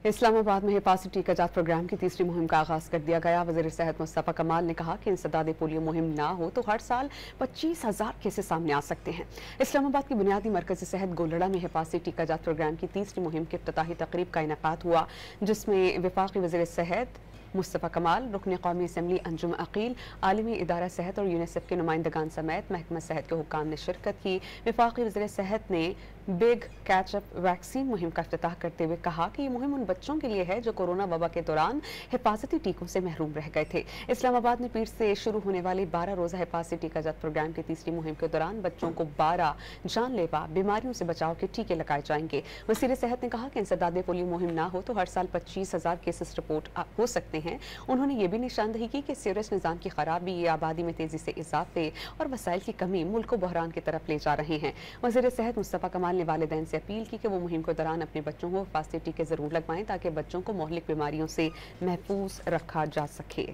इस्लामाबाद में हिफाजती टीकाजात प्रोग्राम की तीसरी मुहिम का आगाज कर दिया गया। वज़ीर सेहत मुस्तफ़ा कमाल ने कहा कि इंसदाद पोलियो मुहिम ना हो तो हर साल 25,000 केसेस सामने आ सकते हैं। इस्लामाबाद की बुनियादी मरकज़ सेहत गोलड़ा में हिफाजती टीकाजात प्रोग्राम की तीसरी मुहिम की इफ्तिताही तकरीब का इनेकाद हुआ, जिसमें वफाकी वज़ीर सेहत मुस्तफ़ा कमाल, रुकन कौमी असम्बली अंजुम अकील, आलमी इदारा सेहत और यूनिसेफ के नुमाइंदगान समेत महकमा सेहत के हुक्काम ने शिरकत की। वफाकी वज़ीर सेहत ने बिग कैचअप वैक्सीन मुहिम का इफ्तिताह करते हुए कहा कि ये मुहिम उन बच्चों के लिए है जो कोरोना वबा के दौरान हिफाजती टीकों से महरूम रह गए थे। इस्लामाबाद में पीर से शुरू होने वाली 12 रोज़ा हिफाजती टीकाजात प्रोग्राम की तीसरी मुहिम के दौरान बच्चों को 12 जानलेवा बीमारियों से बचाव के टीके लगाए जाएंगे। वज़ीर सेहत ने कहा कि इंसदाद पोलियो मुहिम ना हो तो हर साल 25,000 केसेस रिपोर्ट हो सकते हैं। उन्होंने ये भी निशानदही की कि सीवरेज निज़ाम की खराबी, आबादी में तेजी से इजाफे और वसाइल की कमी मुल्क को बहरान की तरफ ले जा रहे हैं। वज़ीर सेहत मुस्तफ़ा कमाल ने वालिदैन से अपील की कि वो मुहिम के दौरान अपने बच्चों को हिफाजती टीके जरूर लगवाएं ताकि बच्चों को मोहलिक बीमारियों से महफूज रखा जा सके।